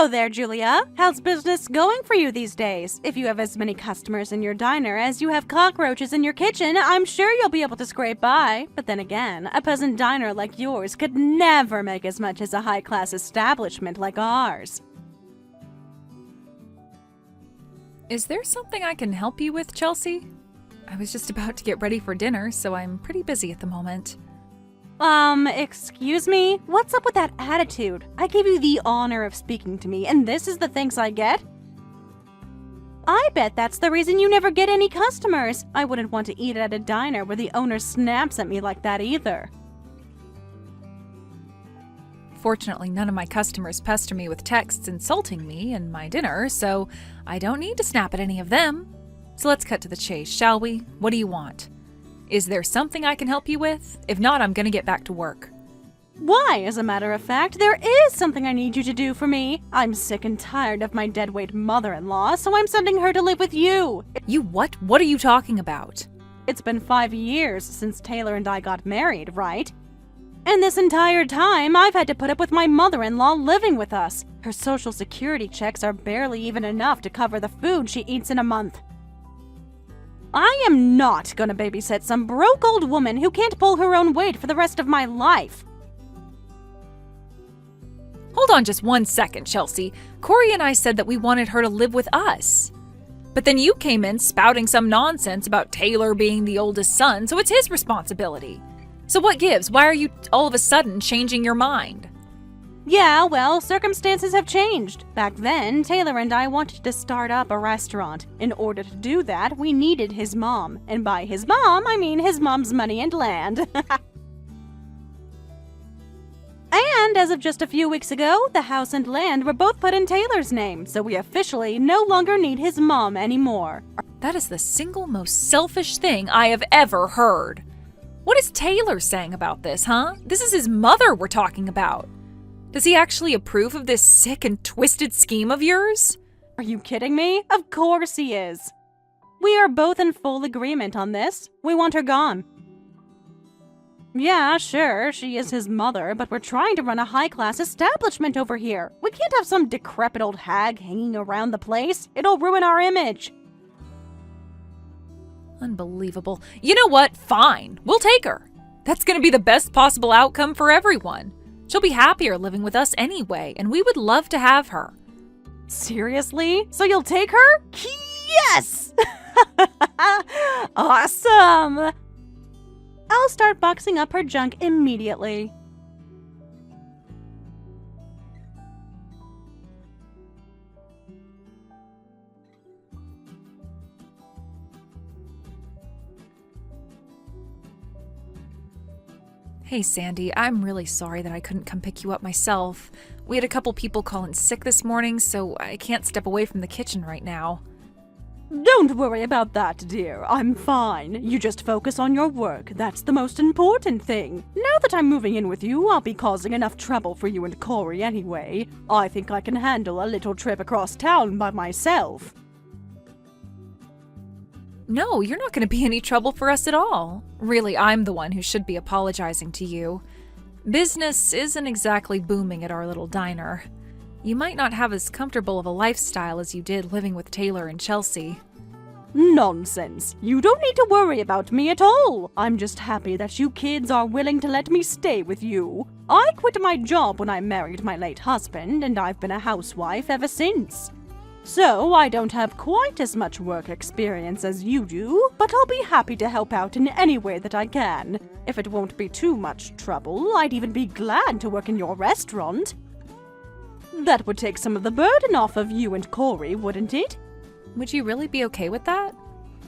Hello there, Julia. How's business going for you these days? If you have as many customers in your diner as you have cockroaches in your kitchen, I'm sure you'll be able to scrape by. But then again, a peasant diner like yours could never make as much as a high-class establishment like ours. Is there something I can help you with, Chelsea? I was just about to get ready for dinner, so I'm pretty busy at the moment. Excuse me? What's up with that attitude? I gave you the honor of speaking to me, and this is the thanks I get? I bet that's the reason you never get any customers. I wouldn't want to eat at a diner where the owner snaps at me like that either. Fortunately, none of my customers pester me with texts insulting me and my dinner, so I don't need to snap at any of them. So let's cut to the chase, shall we? What do you want? Is there something I can help you with? If not, I'm gonna get back to work. Why, as a matter of fact, there is something I need you to do for me. I'm sick and tired of my deadweight mother-in-law, so I'm sending her to live with you. You what? What are you talking about? It's been 5 years since Taylor and I got married, right? And this entire time, I've had to put up with my mother-in-law living with us. Her social security checks are barely even enough to cover the food she eats in a month. I am not gonna babysit some broke old woman who can't pull her own weight for the rest of my life. Hold on just 1 second, Chelsea. Corey and I said that we wanted her to live with us. But then you came in spouting some nonsense about Taylor being the oldest son, so it's his responsibility. So what gives? Why are you all of a sudden changing your mind? Yeah, well, circumstances have changed. Back then, Taylor and I wanted to start up a restaurant. In order to do that, we needed his mom. And by his mom, I mean his mom's money and land. And as of just a few weeks ago, the house and land were both put in Taylor's name, so we officially no longer need his mom anymore. That is the single most selfish thing I have ever heard. What is Taylor saying about this, huh? This is his mother we're talking about. Does he actually approve of this sick and twisted scheme of yours? Are you kidding me? Of course he is. We are both in full agreement on this. We want her gone. Yeah, sure, she is his mother, but we're trying to run a high-class establishment over here. We can't have some decrepit old hag hanging around the place. It'll ruin our image. Unbelievable. You know what? Fine. We'll take her. That's going to be the best possible outcome for everyone. She'll be happier living with us anyway, and we would love to have her. Seriously? So you'll take her? Yes! Awesome! I'll start boxing up her junk immediately. Hey Sandy, I'm really sorry that I couldn't come pick you up myself. We had a couple people call in sick this morning, so I can't step away from the kitchen right now. Don't worry about that, dear. I'm fine. You just focus on your work. That's the most important thing. Now that I'm moving in with you, I'll be causing enough trouble for you and Corey anyway. I think I can handle a little trip across town by myself. No, you're not going to be any trouble for us at all. Really, I'm the one who should be apologizing to you. Business isn't exactly booming at our little diner. You might not have as comfortable of a lifestyle as you did living with Taylor and Chelsea. Nonsense. You don't need to worry about me at all. I'm just happy that you kids are willing to let me stay with you. I quit my job when I married my late husband, and I've been a housewife ever since. So I don't have quite as much work experience as you do, but I'll be happy to help out in any way that I can. If it won't be too much trouble, I'd even be glad to work in your restaurant. That would take some of the burden off of you and Corey, wouldn't it? Would you really be okay with that?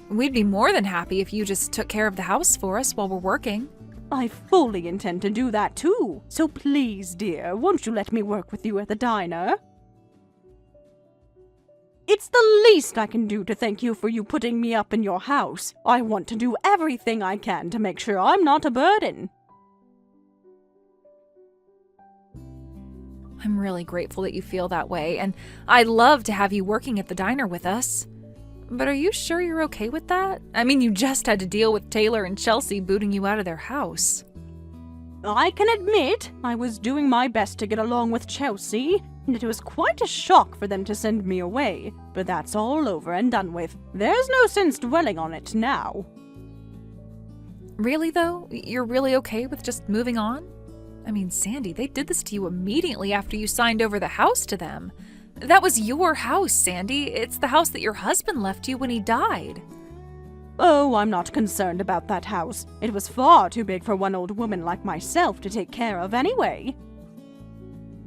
We'd be more than happy if you just took care of the house for us while we're working. I fully intend to do that too. So please, dear, won't you let me work with you at the diner? It's the least I can do to thank you for you putting me up in your house. I want to do everything I can to make sure I'm not a burden. I'm really grateful that you feel that way, and I'd love to have you working at the diner with us. But are you sure you're okay with that? I mean, you just had to deal with Taylor and Chelsea booting you out of their house. I can admit I was doing my best to get along with Chelsea. and it was quite a shock for them to send me away. But that's all over and done with. There's no sense dwelling on it now. Really, though? You're really okay with just moving on? I mean, Sandy, they did this to you immediately after you signed over the house to them. That was your house, Sandy. It's the house that your husband left you when he died. Oh, I'm not concerned about that house. It was far too big for one old woman like myself to take care of anyway.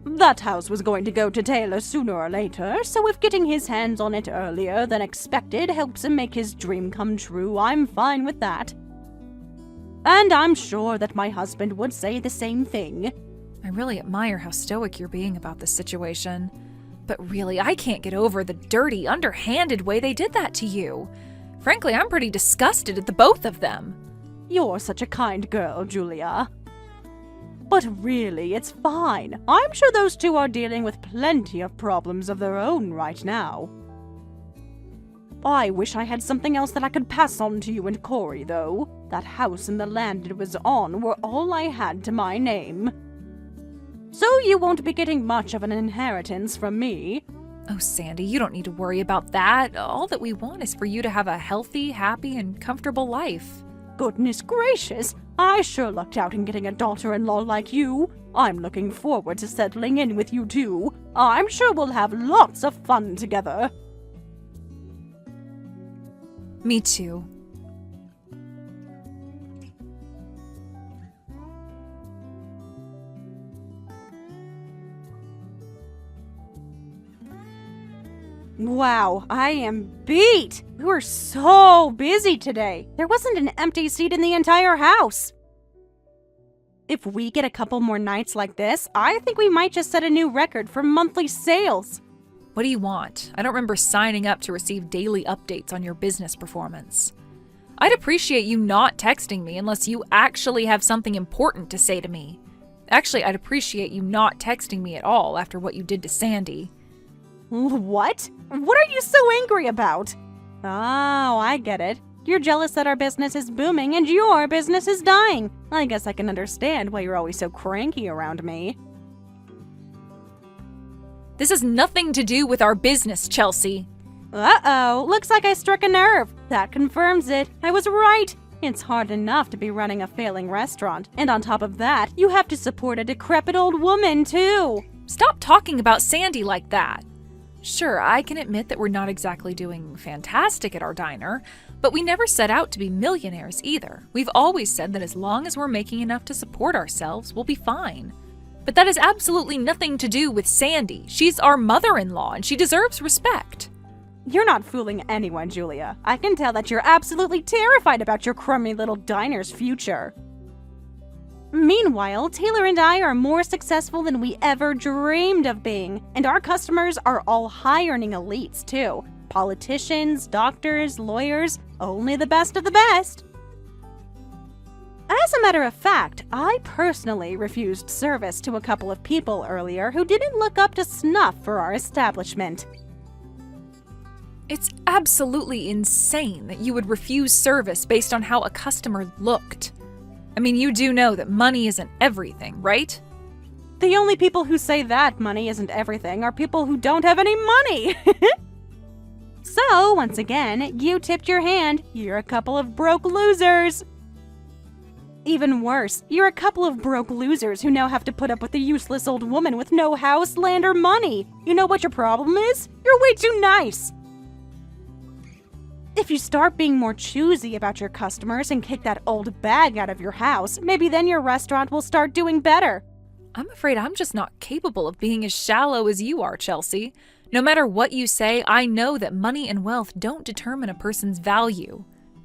That house was going to go to Taylor sooner or later, so if getting his hands on it earlier than expected helps him make his dream come true, I'm fine with that. And I'm sure that my husband would say the same thing. I really admire how stoic you're being about this situation. But really, I can't get over the dirty, underhanded way they did that to you. Frankly, I'm pretty disgusted at the both of them. You're such a kind girl, Julia. But really, it's fine. I'm sure those two are dealing with plenty of problems of their own right now. I wish I had something else that I could pass on to you and Corey, though. That house and the land it was on were all I had to my name. So you won't be getting much of an inheritance from me. Oh, Sandy, you don't need to worry about that. All that we want is for you to have a healthy, happy, and comfortable life. Goodness gracious, I sure lucked out in getting a daughter-in-law like you. I'm looking forward to settling in with you too. I'm sure we'll have lots of fun together. Me too. Wow, I am beat! We were so busy today. There wasn't an empty seat in the entire house. If we get a couple more nights like this, I think we might just set a new record for monthly sales. What do you want? I don't remember signing up to receive daily updates on your business performance. I'd appreciate you not texting me unless you actually have something important to say to me. Actually, I'd appreciate you not texting me at all after what you did to Sandy. What? What are you so angry about? Oh, I get it. You're jealous that our business is booming and your business is dying. I guess I can understand why you're always so cranky around me. This has nothing to do with our business, Chelsea. Uh-oh, looks like I struck a nerve. That confirms it. I was right. It's hard enough to be running a failing restaurant, and on top of that, you have to support a decrepit old woman, too. Stop talking about Sandy like that. Sure, I can admit that we're not exactly doing fantastic at our diner, but we never set out to be millionaires either. We've always said that as long as we're making enough to support ourselves, we'll be fine. But that has absolutely nothing to do with Sandy. She's our mother-in-law, and she deserves respect. You're not fooling anyone, Julia. I can tell that you're absolutely terrified about your crummy little diner's future. Meanwhile, Taylor and I are more successful than we ever dreamed of being, and our customers are all high-earning elites, too. Politicians, doctors, lawyers, only the best of the best. As a matter of fact, I personally refused service to a couple of people earlier who didn't look up to snuff for our establishment. It's absolutely insane that you would refuse service based on how a customer looked. I mean, you do know that money isn't everything, right? The only people who say that money isn't everything are people who don't have any money. So, once again, you tipped your hand. You're a couple of broke losers. Even worse, you're a couple of broke losers who now have to put up with a useless old woman with no house, land, or money. You know what your problem is? You're way too nice. If you start being more choosy about your customers and kick that old bag out of your house, maybe then your restaurant will start doing better. I'm afraid I'm just not capable of being as shallow as you are, Chelsea. No matter what you say, I know that money and wealth don't determine a person's value.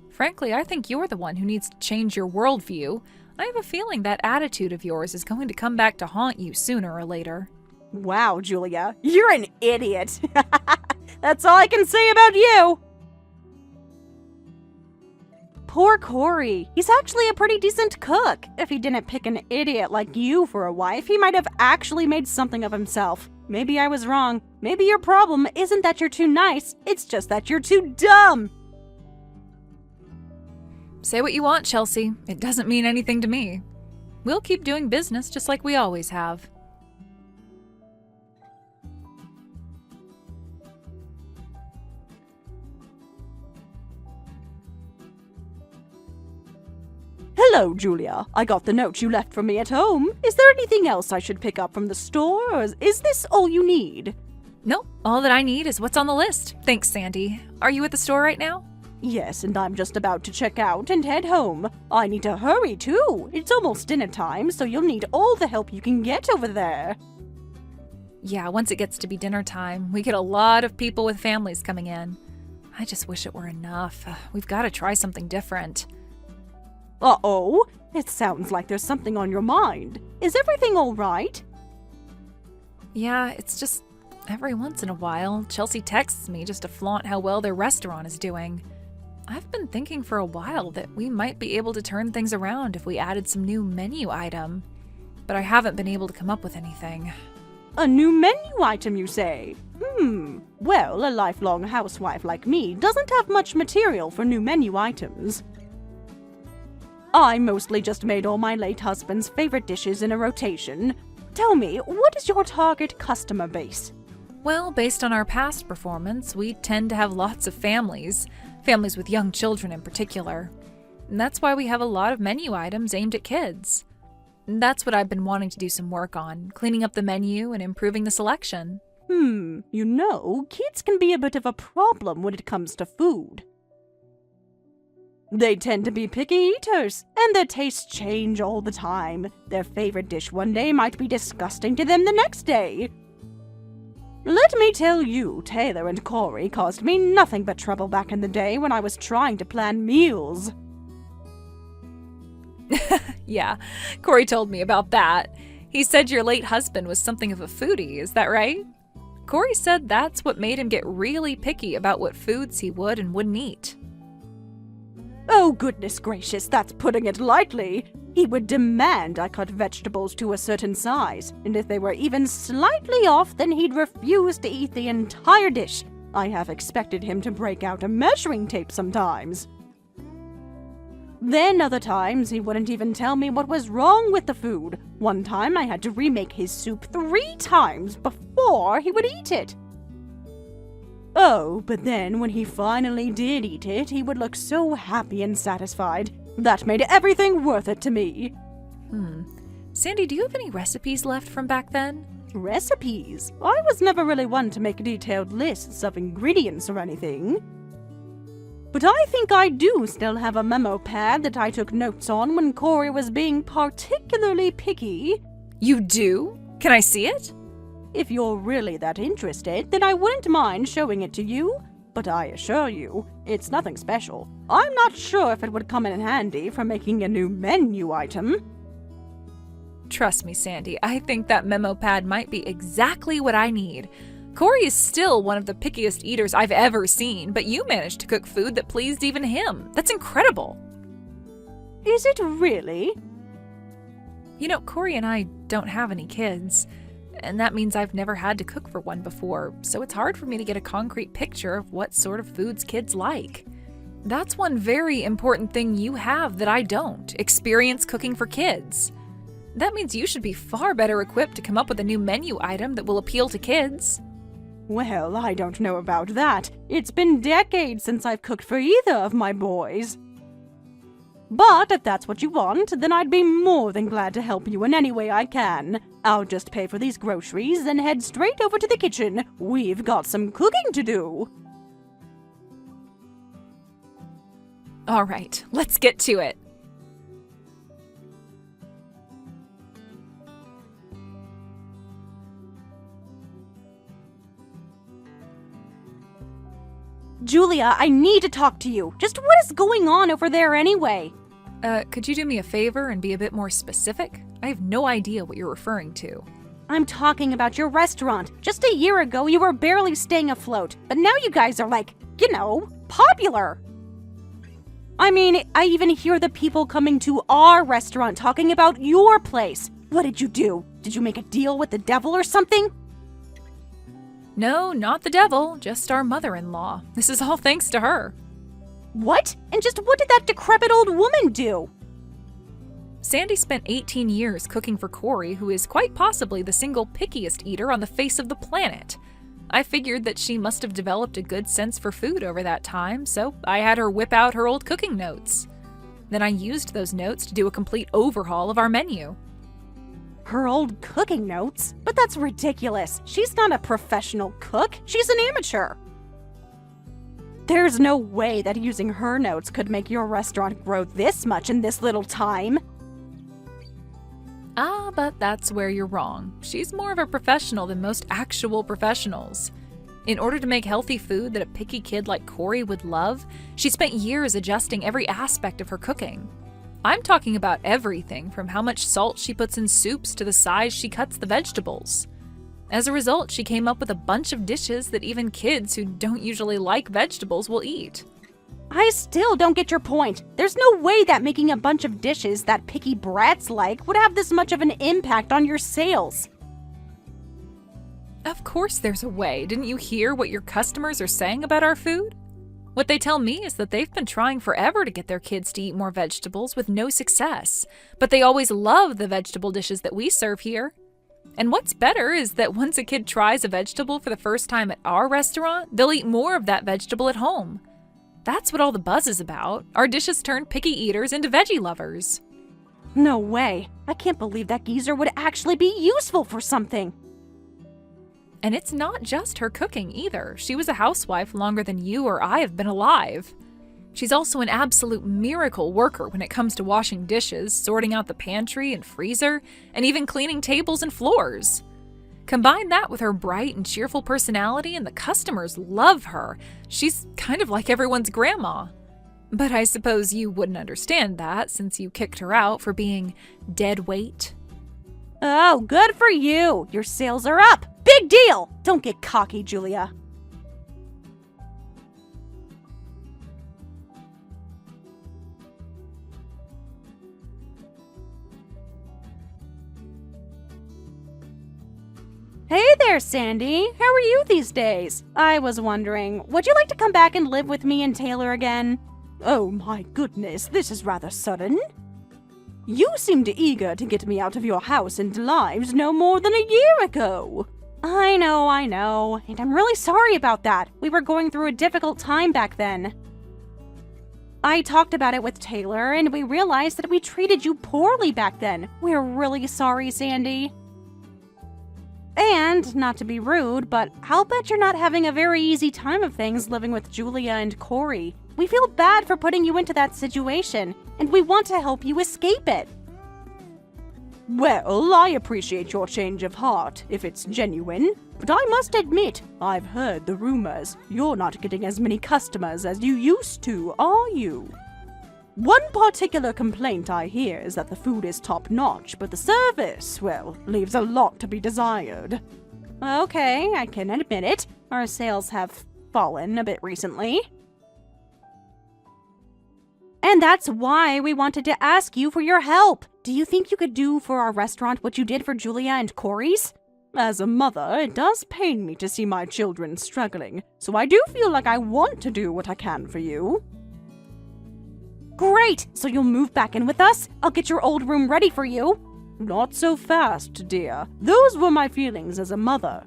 Frankly, I think you're the one who needs to change your worldview. I have a feeling that attitude of yours is going to come back to haunt you sooner or later. Wow, Julia, you're an idiot. That's all I can say about you. Poor Corey. He's actually a pretty decent cook. If he didn't pick an idiot like you for a wife, he might have actually made something of himself. Maybe I was wrong. Maybe your problem isn't that you're too nice, it's just that you're too dumb. Say what you want, Chelsea. It doesn't mean anything to me. We'll keep doing business just like we always have. Hello, Julia. I got the note you left for me at home. Is there anything else I should pick up from the store, or is this all you need? Nope, all that I need is what's on the list. Thanks, Sandy. Are you at the store right now? Yes, and I'm just about to check out and head home. I need to hurry, too. It's almost dinner time, so you'll need all the help you can get over there. Yeah, once it gets to be dinner time, we get a lot of people with families coming in. I just wish it were enough. We've got to try something different. Uh-oh. It sounds like there's something on your mind. Is everything all right? Yeah, it's just every once in a while, Chelsea texts me just to flaunt how well their restaurant is doing. I've been thinking for a while that we might be able to turn things around if we added some new menu item, but I haven't been able to come up with anything. A new menu item, you say? Well, a lifelong housewife like me doesn't have much material for new menu items. I mostly just made all my late husband's favorite dishes in a rotation. Tell me, what is your target customer base? Well, based on our past performance, we tend to have lots of families with young children in particular. And that's why we have a lot of menu items aimed at kids. And that's what I've been wanting to do some work on, cleaning up the menu and improving the selection. You know, kids can be a bit of a problem when it comes to food. They tend to be picky eaters, and their tastes change all the time. Their favorite dish one day might be disgusting to them the next day. Let me tell you, Taylor and Corey caused me nothing but trouble back in the day when I was trying to plan meals. Yeah, Corey told me about that. He said your late husband was something of a foodie, is that right? Corey said that's what made him get really picky about what foods he would and wouldn't eat. Oh, goodness gracious, that's putting it lightly. He would demand I cut vegetables to a certain size, and if they were even slightly off, then he'd refuse to eat the entire dish. I have expected him to break out a measuring tape sometimes. Then other times, he wouldn't even tell me what was wrong with the food. One time, I had to remake his soup 3 times before he would eat it. Oh, but then when he finally did eat it, he would look so happy and satisfied. That made everything worth it to me. Sandy, do you have any recipes left from back then? Recipes? I was never really one to make detailed lists of ingredients or anything. But I think I do still have a memo pad that I took notes on when Corey was being particularly picky. You do? Can I see it? If you're really that interested, then I wouldn't mind showing it to you. But I assure you, it's nothing special. I'm not sure if it would come in handy for making a new menu item. Trust me, Sandy, I think that memo pad might be exactly what I need. Corey is still one of the pickiest eaters I've ever seen, but you managed to cook food that pleased even him. That's incredible. Is it really? You know, Corey and I don't have any kids, and that means I've never had to cook for one before, so it's hard for me to get a concrete picture of what sort of foods kids like. That's one very important thing you have that I don't: experience cooking for kids. That means you should be far better equipped to come up with a new menu item that will appeal to kids. Well, I don't know about that. It's been decades since I've cooked for either of my boys. But if that's what you want, then I'd be more than glad to help you in any way I can. I'll just pay for these groceries and head straight over to the kitchen. We've got some cooking to do. All right, let's get to it. Julia, I need to talk to you. Just what is going on over there anyway? Could you do me a favor and be a bit more specific? I have no idea what you're referring to. I'm talking about your restaurant. Just a year ago, you were barely staying afloat, but now you guys are like, popular. I mean, I even hear the people coming to our restaurant talking about your place. What did you do? Did you make a deal with the devil or something? No, not the devil, just our mother-in-law. This is all thanks to her. What? And just what did that decrepit old woman do? Sandy spent 18 years cooking for Corey, who is quite possibly the single pickiest eater on the face of the planet. I figured that she must have developed a good sense for food over that time, so I had her whip out her old cooking notes. Then I used those notes to do a complete overhaul of our menu. Her old cooking notes? But that's ridiculous. She's not a professional cook. She's an amateur. There's no way that using her notes could make your restaurant grow this much in this little time. But that's where you're wrong. She's more of a professional than most actual professionals. In order to make healthy food that a picky kid like Corey would love, she spent years adjusting every aspect of her cooking. I'm talking about everything from how much salt she puts in soups to the size she cuts the vegetables. As a result, she came up with a bunch of dishes that even kids who don't usually like vegetables will eat. I still don't get your point. There's no way that making a bunch of dishes that picky brats like would have this much of an impact on your sales. Of course there's a way. Didn't you hear what your customers are saying about our food? What they tell me is that they've been trying forever to get their kids to eat more vegetables with no success, but they always love the vegetable dishes that we serve here. And what's better is that once a kid tries a vegetable for the first time at our restaurant, they'll eat more of that vegetable at home. That's what all the buzz is about. Our dishes turn picky eaters into veggie lovers. No way. I can't believe that geezer would actually be useful for something. And it's not just her cooking either. She was a housewife longer than you or I have been alive. She's also an absolute miracle worker when it comes to washing dishes, sorting out the pantry and freezer, and even cleaning tables and floors. Combine that with her bright and cheerful personality, and the customers love her. She's kind of like everyone's grandma. But I suppose you wouldn't understand that since you kicked her out for being dead weight. Oh, good for you. Your sales are up. Big deal. Don't get cocky, Julia. Hey there, Sandy. How are you these days? I was wondering, would you like to come back and live with me and Taylor again? Oh my goodness, this is rather sudden. You seemed eager to get me out of your house and lives no more than a year ago. I know, and I'm really sorry about that. We were going through a difficult time back then. I talked about it with Taylor, and we realized that we treated you poorly back then. We're really sorry, Sandy. And, not to be rude, but I'll bet you're not having a very easy time of things living with Julia and Corey. We feel bad for putting you into that situation, and we want to help you escape it. Well, I appreciate your change of heart, if it's genuine, but I must admit, I've heard the rumors. You're not getting as many customers as you used to, are you? One particular complaint I hear is that the food is top-notch, but the service, well, leaves a lot to be desired. Okay, I can admit it. Our sales have fallen a bit recently. And that's why we wanted to ask you for your help. Do you think you could do for our restaurant what you did for Julia and Corey's? As a mother, it does pain me to see my children struggling, so I do feel like I want to do what I can for you. Great! So you'll move back in with us? I'll get your old room ready for you. Not so fast, dear. Those were my feelings as a mother.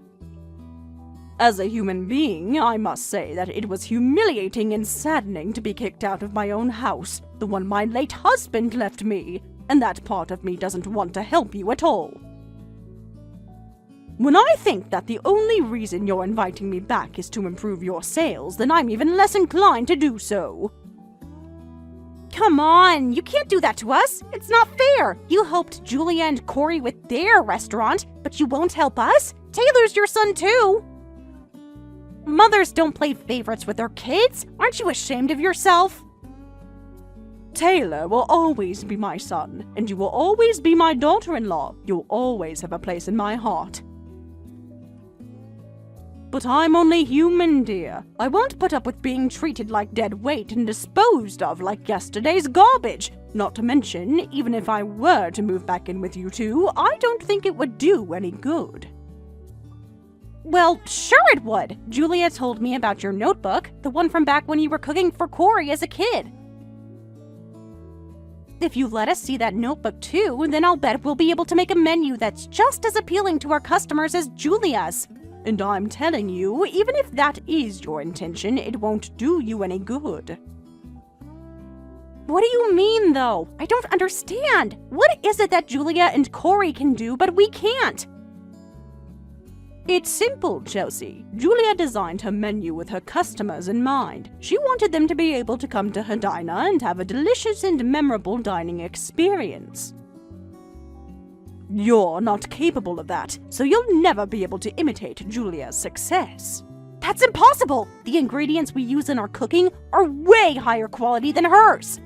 As a human being, I must say that it was humiliating and saddening to be kicked out of my own house, the one my late husband left me, and that part of me doesn't want to help you at all. When I think that the only reason you're inviting me back is to improve your sales, then I'm even less inclined to do so. Come on, you can't do that to us. It's not fair. You helped Julia and Corey with their restaurant, but you won't help us? Taylor's your son too. Mothers don't play favorites with their kids. Aren't you ashamed of yourself? Taylor will always be my son, and you will always be my daughter-in-law. You'll always have a place in my heart. But I'm only human, dear. I won't put up with being treated like dead weight and disposed of like yesterday's garbage. Not to mention, even if I were to move back in with you two, I don't think it would do any good. Well, sure it would. Julia told me about your notebook, the one from back when you were cooking for Corey as a kid. If you let us see that notebook too, then I'll bet we'll be able to make a menu that's just as appealing to our customers as Julia's. And I'm telling you, even if that is your intention, it won't do you any good. What do you mean, though? I don't understand. What is it that Julia and Corey can do, but we can't? It's simple, Chelsea. Julia designed her menu with her customers in mind. She wanted them to be able to come to her diner and have a delicious and memorable dining experience. You're not capable of that, so you'll never be able to imitate Julia's success. That's impossible! The ingredients we use in our cooking are way higher quality than hers.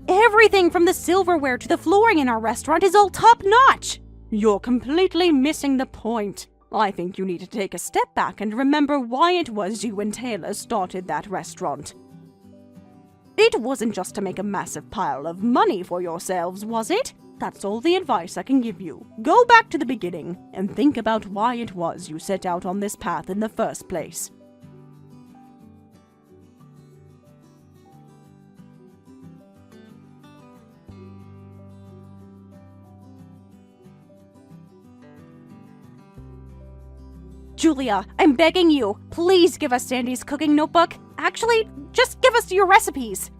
Everything from the silverware to the flooring in our restaurant is all top-notch. You're completely missing the point. I think you need to take a step back and remember why it was you and Taylor started that restaurant. It wasn't just to make a massive pile of money for yourselves, was it? That's all the advice I can give you. Go back to the beginning and think about why it was you set out on this path in the first place. Julia, I'm begging you, please give us Sandy's cooking notebook. Actually, just give us your recipes.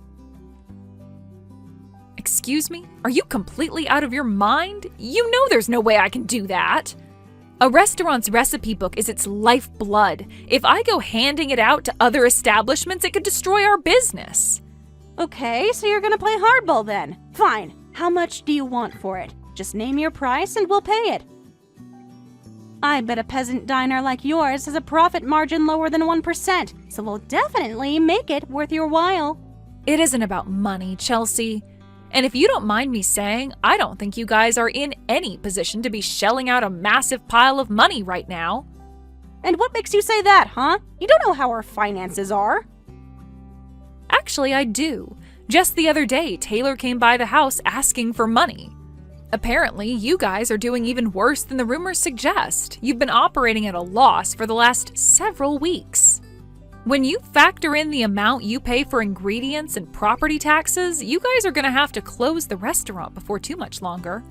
Excuse me? Are you completely out of your mind? You know there's no way I can do that. A restaurant's recipe book is its lifeblood. If I go handing it out to other establishments, it could destroy our business. Okay, so you're gonna play hardball then. Fine. How much do you want for it? Just name your price and we'll pay it. I bet a peasant diner like yours has a profit margin lower than 1%, so we'll definitely make it worth your while. It isn't about money, Chelsea. And if you don't mind me saying, I don't think you guys are in any position to be shelling out a massive pile of money right now. And what makes you say that, huh? You don't know how our finances are. Actually, I do. Just the other day, Taylor came by the house asking for money. Apparently, you guys are doing even worse than the rumors suggest. You've been operating at a loss for the last several weeks. When you factor in the amount you pay for ingredients and property taxes, you guys are gonna have to close the restaurant before too much longer.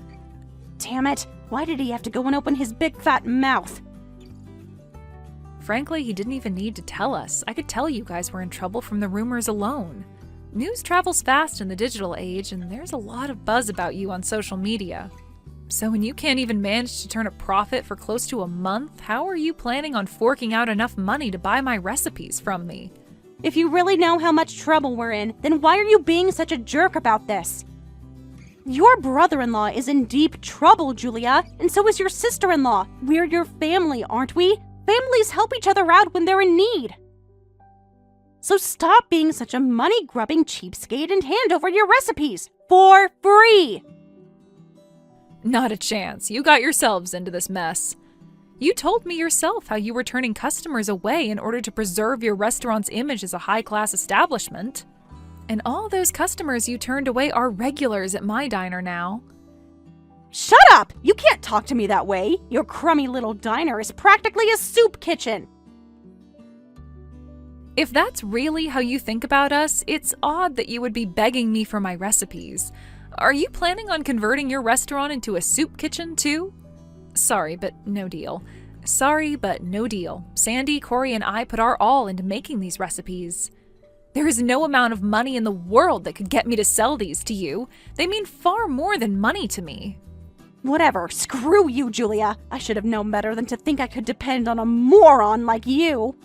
Damn it, why did he have to go and open his big fat mouth? Frankly, he didn't even need to tell us. I could tell you guys were in trouble from the rumors alone. News travels fast in the digital age, and there's a lot of buzz about you on social media. So when you can't even manage to turn a profit for close to a month, how are you planning on forking out enough money to buy my recipes from me? If you really know how much trouble we're in, then why are you being such a jerk about this? Your brother-in-law is in deep trouble, Julia, and so is your sister-in-law. We're your family, aren't we? Families help each other out when they're in need. So stop being such a money-grubbing cheapskate and hand over your recipes for free. Not a chance. You got yourselves into this mess. You told me yourself how you were turning customers away in order to preserve your restaurant's image as a high-class establishment. And all those customers you turned away are regulars at my diner now. Shut up! You can't talk to me that way. Your crummy little diner is practically a soup kitchen. If that's really how you think about us, it's odd that you would be begging me for my recipes. Are you planning on converting your restaurant into a soup kitchen too? Sorry, but no deal. Sorry, but no deal. Sandy, Corey, and I put our all into making these recipes. There is no amount of money in the world that could get me to sell these to you. They mean far more than money to me. Whatever, screw you, Julia. I should have known better than to think I could depend on a moron like you.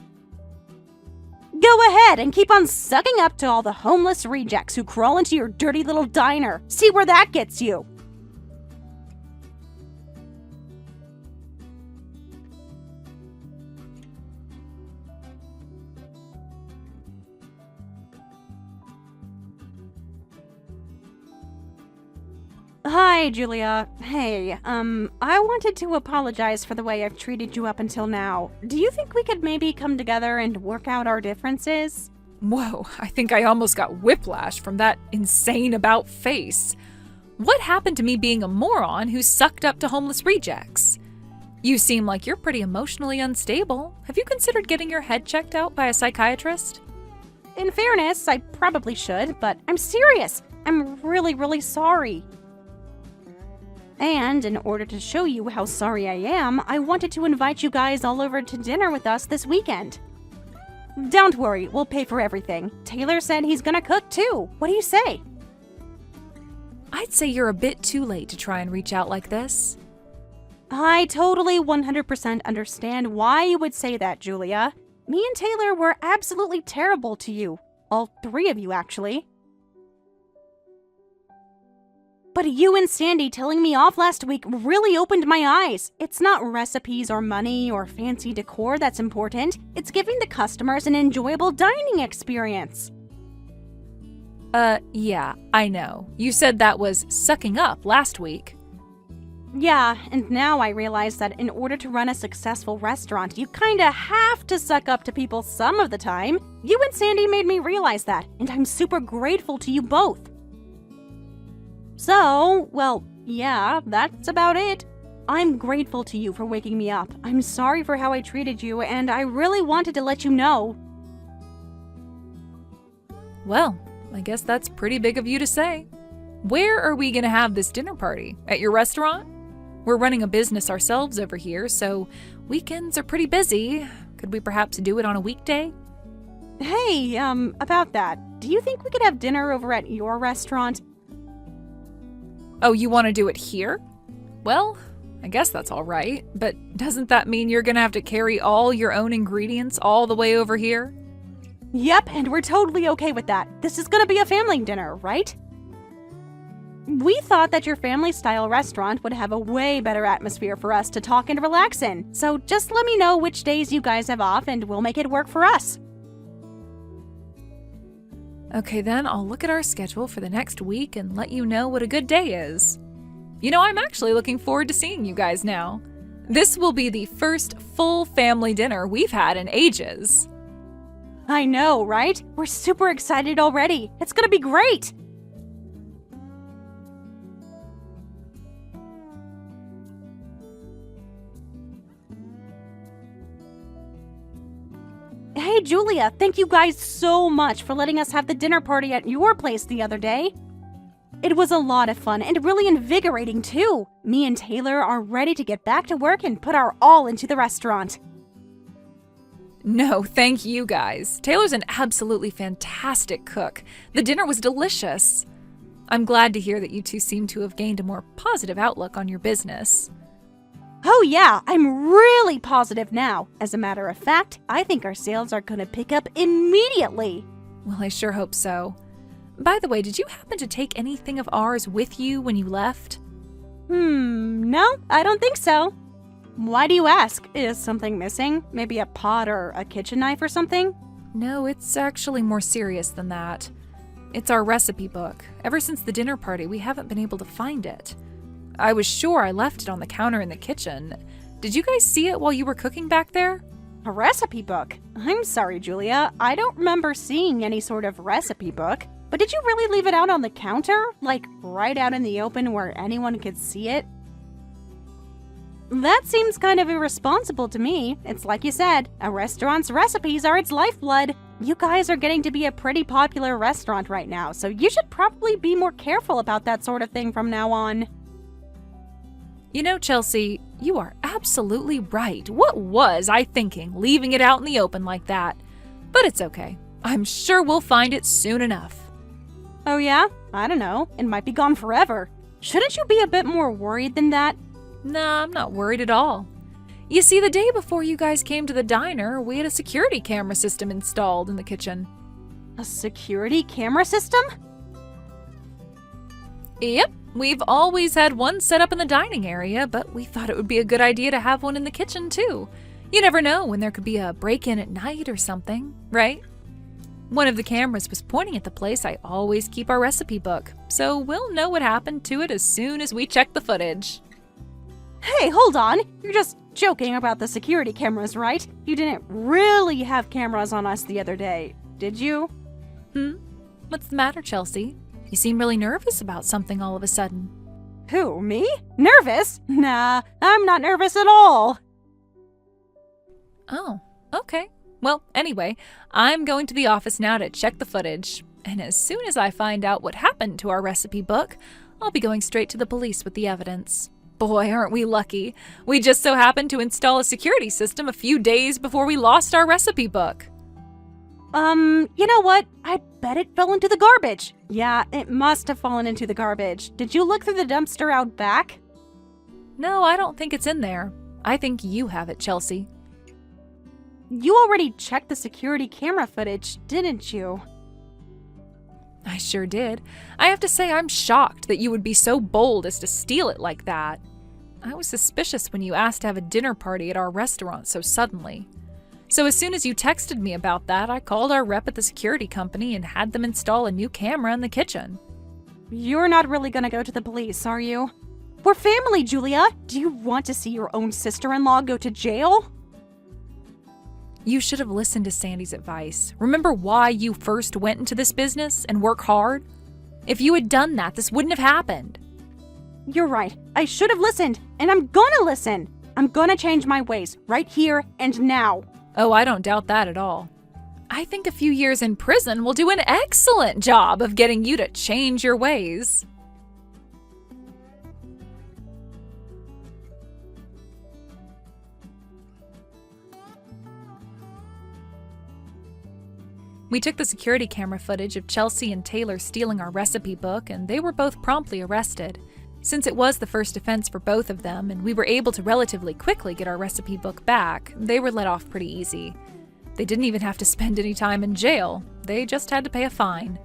Go ahead and keep on sucking up to all the homeless rejects who crawl into your dirty little diner. See where that gets you. Hi, Julia. Hey, I wanted to apologize for the way I've treated you up until now. Do you think we could maybe come together and work out our differences? Whoa, I think I almost got whiplash from that insane about face. What happened to me being a moron who sucked up to homeless rejects? You seem like you're pretty emotionally unstable. Have you considered getting your head checked out by a psychiatrist? In fairness, I probably should, but I'm serious. I'm really sorry. And in order to show you how sorry I am, I wanted to invite you guys all over to dinner with us this weekend. Don't worry, we'll pay for everything. Taylor said he's gonna cook too. What do you say? I'd say you're a bit too late to try and reach out like this. I totally 100% understand why you would say that, Julia. Me and Taylor were absolutely terrible to you. All three of you, actually. But you and Sandy telling me off last week really opened my eyes. It's not recipes or money or fancy decor that's important. It's giving the customers an enjoyable dining experience. Yeah, I know. You said that was sucking up last week. Yeah, and now I realize that in order to run a successful restaurant, you kinda have to suck up to people some of the time. You and Sandy made me realize that, and I'm super grateful to you both. So, well, yeah, that's about it. I'm grateful to you for waking me up. I'm sorry for how I treated you, and I really wanted to let you know. Well, I guess that's pretty big of you to say. Where are we gonna have this dinner party? At your restaurant? We're running a business ourselves over here, so weekends are pretty busy. Could we perhaps do it on a weekday? Hey, about that, do you think we could have dinner over at your restaurant? Oh, you want to do it here? Well, I guess that's all right, but doesn't that mean you're gonna have to carry all your own ingredients all the way over here? Yep, and we're totally okay with that. This is gonna be a family dinner, right? We thought that your family-style restaurant would have a way better atmosphere for us to talk and relax in, so just let me know which days you guys have off and we'll make it work for us. Okay, then I'll look at our schedule for the next week and let you know what a good day is. You know, I'm actually looking forward to seeing you guys now. This will be the first full family dinner we've had in ages. I know, right? We're super excited already. It's gonna be great! Hey, Julia, thank you guys so much for letting us have the dinner party at your place the other day. It was a lot of fun and really invigorating, too. Me and Taylor are ready to get back to work and put our all into the restaurant. No, thank you guys. Taylor's an absolutely fantastic cook. The dinner was delicious. I'm glad to hear that you two seem to have gained a more positive outlook on your business. Oh yeah, I'm really positive now. As a matter of fact, I think our sales are gonna pick up immediately. Well, I sure hope so. By the way, did you happen to take anything of ours with you when you left? No, I don't think so. Why do you ask? Is something missing? Maybe a pot or a kitchen knife or something? No, it's actually more serious than that. It's our recipe book. Ever since the dinner party, we haven't been able to find it. I was sure I left it on the counter in the kitchen. Did you guys see it while you were cooking back there? A recipe book? I'm sorry, Julia. I don't remember seeing any sort of recipe book. But did you really leave it out on the counter? Like, right out in the open where anyone could see it? That seems kind of irresponsible to me. It's like you said, a restaurant's recipes are its lifeblood. You guys are getting to be a pretty popular restaurant right now, so you should probably be more careful about that sort of thing from now on. You know, Chelsea, you are absolutely right. What was I thinking, leaving it out in the open like that? But it's okay. I'm sure we'll find it soon enough. Oh yeah? I don't know. It might be gone forever. Shouldn't you be a bit more worried than that? Nah, I'm not worried at all. You see, the day before you guys came to the diner, we had a security camera system installed in the kitchen. A security camera system? Yep, we've always had one set up in the dining area, but we thought it would be a good idea to have one in the kitchen too. You never know when there could be a break-in at night or something, right? One of the cameras was pointing at the place I always keep our recipe book, so we'll know what happened to it as soon as we check the footage. Hey, hold on! You're just joking about the security cameras, right? You didn't really have cameras on us the other day, did you? What's the matter, Chelsea? You seem really nervous about something all of a sudden. Who, me? Nervous? Nah, I'm not nervous at all. Oh, okay. Well, anyway, I'm going to the office now to check the footage. And as soon as I find out what happened to our recipe book, I'll be going straight to the police with the evidence. Boy, aren't we lucky. We just so happened to install a security system a few days before we lost our recipe book. You know what? I bet it fell into the garbage. Yeah, it must have fallen into the garbage. Did you look through the dumpster out back? No, I don't think it's in there. I think you have it, Chelsea. You already checked the security camera footage, didn't you? I sure did. I have to say I'm shocked that you would be so bold as to steal it like that. I was suspicious when you asked to have a dinner party at our restaurant so suddenly. So as soon as you texted me about that, I called our rep at the security company and had them install a new camera in the kitchen. You're not really gonna go to the police, are you? We're family, Julia! Do you want to see your own sister-in-law go to jail? You should have listened to Sandy's advice. Remember why you first went into this business and work hard? If you had done that, this wouldn't have happened. You're right. I should have listened, and I'm gonna listen. I'm gonna change my ways, right here and now. Oh, I don't doubt that at all. I think a few years in prison will do an excellent job of getting you to change your ways. We took the security camera footage of Chelsea and Taylor stealing our recipe book, and they were both promptly arrested. Since it was the first offense for both of them, and we were able to relatively quickly get our recipe book back, they were let off pretty easy. They didn't even have to spend any time in jail. They just had to pay a fine.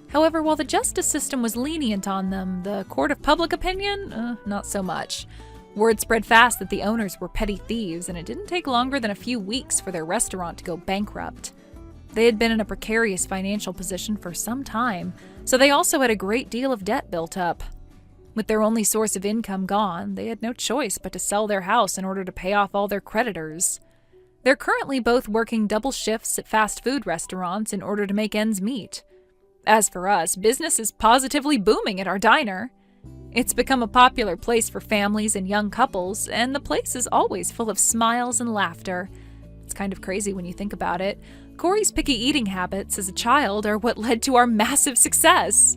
However, while the justice system was lenient on them, the court of public opinion, not so much. Word spread fast that the owners were petty thieves, and it didn't take longer than a few weeks for their restaurant to go bankrupt. They had been in a precarious financial position for some time, so they also had a great deal of debt built up. With their only source of income gone, they had no choice but to sell their house in order to pay off all their creditors. They're currently both working double shifts at fast food restaurants in order to make ends meet. As for us, business is positively booming at our diner. It's become a popular place for families and young couples, and the place is always full of smiles and laughter. It's kind of crazy when you think about it. Corey's picky eating habits as a child are what led to our massive success.